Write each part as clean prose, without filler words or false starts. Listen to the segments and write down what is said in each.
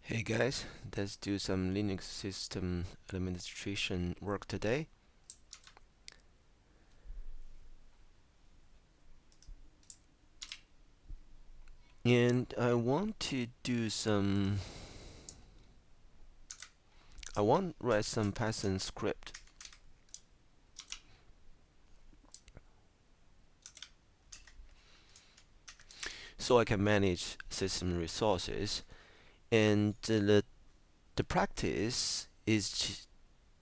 Hey guys, let's do some Linux system administration work today. And I want to write some Python script so I can manage system resources. And the practice is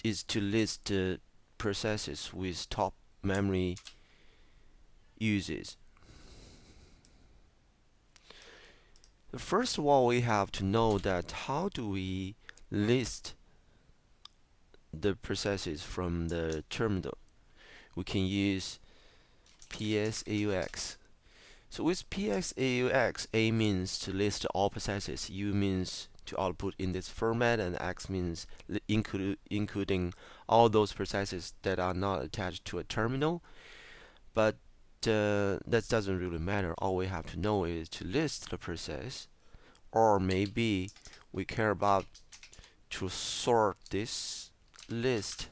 to list the processes with top memory uses. First of all, we have to know that how do we list the processes from the terminal. We can use PSAUX. So with PSAUX, A means to list all processes, U means to output in this format, and X means including all those processes that are not attached to a terminal. But that doesn't really matter. All we have to know is to list the process, or maybe we care about to sort this list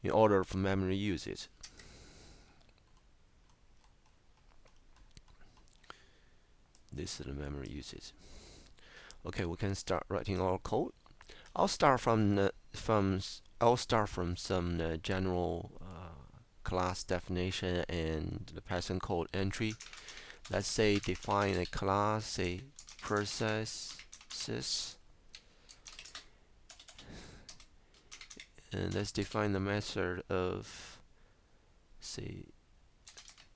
in order for memory usage. This is the memory usage. Okay, we can start writing our code. I'll start from some general class definition and the Python code entry. Let's say define a class, say processes, and let's define the method of say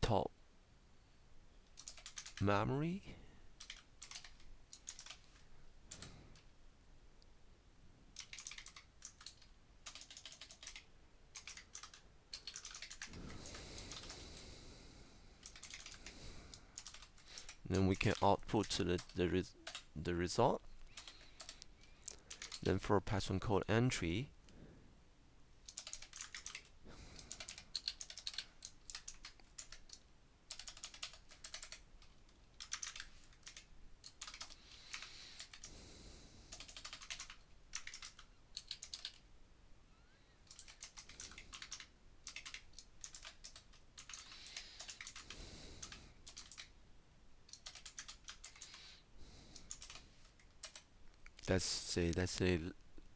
top memory. Then we can output to the result. Then for Python code entry,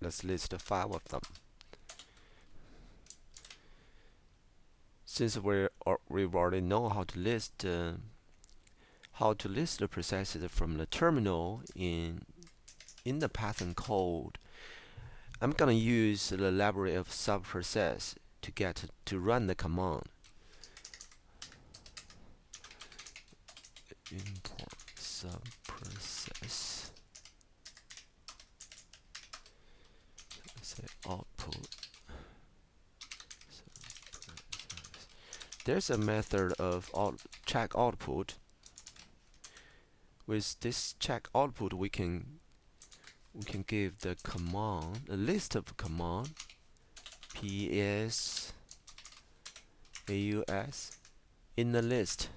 let's list 5 of them. Since we already know how to list the processes from the terminal in the Python code, I'm gonna use the library of subprocess to run the command. Import subprocess. Say output. There's a method of check output. With this check output, we can give the command a list of command ps aus in the list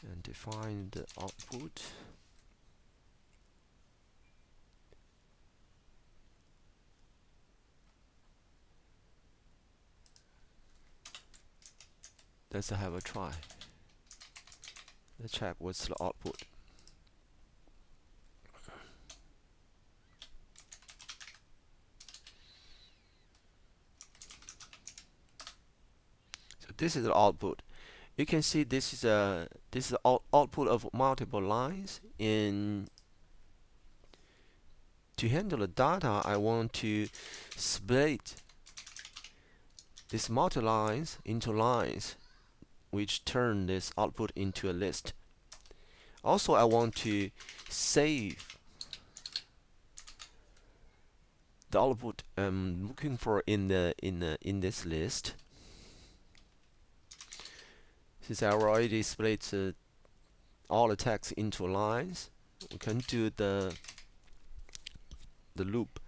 and define the output. Let's have a try. Let's check what's the output. So this is the output. You can see this is the output of multiple lines. In to handle the data, I want to split these multi-lines into lines, which turn this output into a list. Also, I want to save the output I'm looking for in this list. Since I already split all the text into lines, we can do the loop.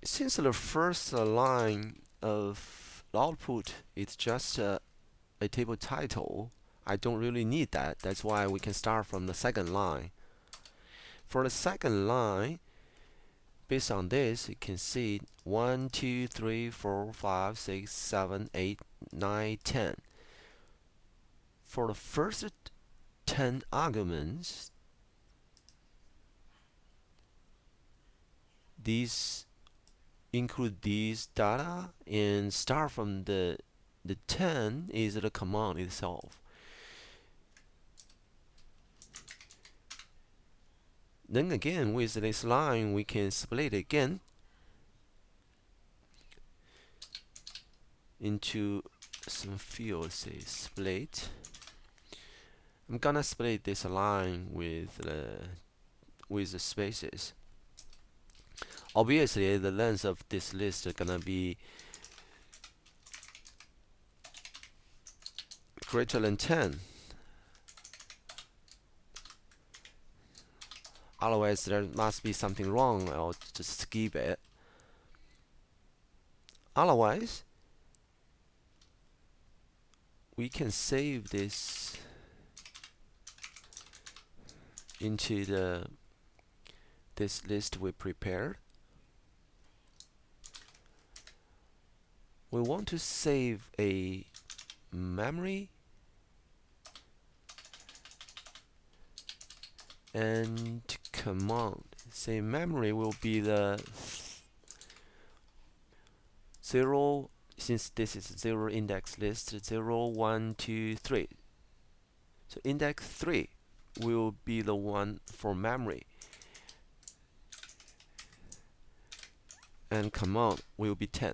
Since the first line of the output is just a table title, I don't really need that. That's why we can start from the second line. For the second line, based on this, you can see 1, 2, 3, 4, 5, 6, 7, 8, 9, 10. For the first 10 arguments, these include these data, and start from the 10 is the command itself. Then again, with this line, we can split again into some fields. Say split. I'm gonna split this line with the spaces. Obviously, the length of this list is gonna be greater than 10. Otherwise, there must be something wrong. I'll just skip it. Otherwise, we can save this into this list we prepared. We want to save a memory and command. Say memory will be the 0, since this is 0 index list, 0, 1, 2, 3. So index 3 will be the one for memory, and command will be 10.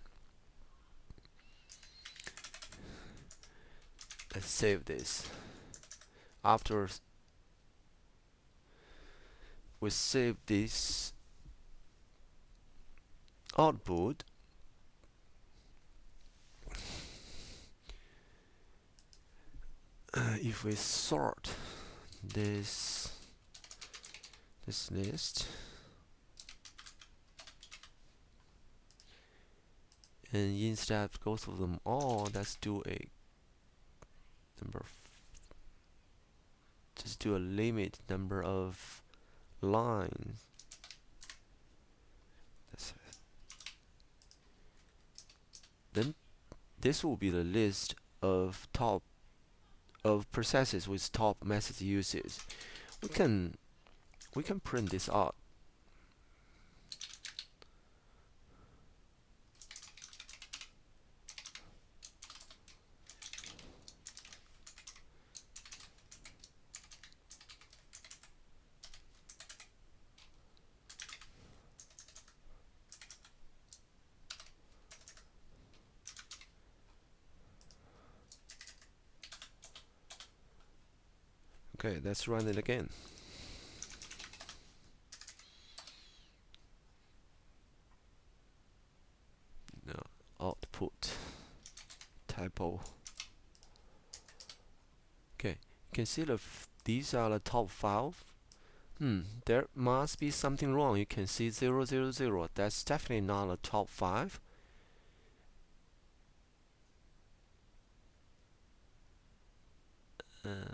Let's save this. After we save this output, if we sort this list and instead of go through them all, let's do a just do a limit number of lines. Then this will be the list of processes with top message uses. We can print this out. Okay, let's run it again. No, output typo. Okay, you can see these are the top 5. There must be something wrong. You can see 0, 0, 0. That's definitely not a top 5.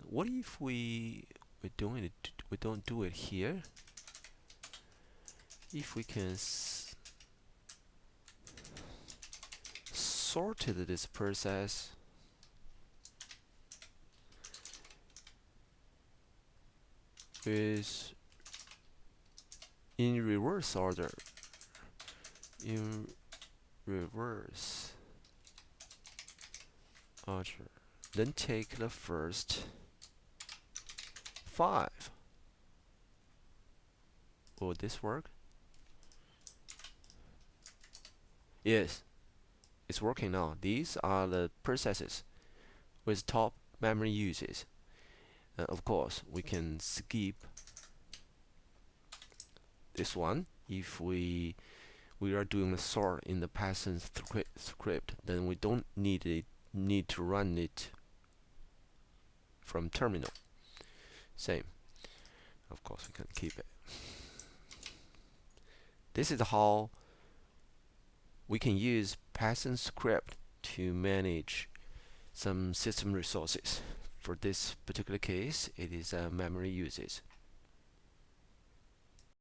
What if we don't do it here? If we can sorted this process is in reverse order. Then take the first 5. Will this work? Yes, it's working now. These are the processes with top memory uses. Of course, we can skip this one if we are doing a sort in the Python script. Then we don't need to run it from terminal. Same. Of course, we can keep it. This is how we can use Python script to manage some system resources. for this particular case, it is memory usage.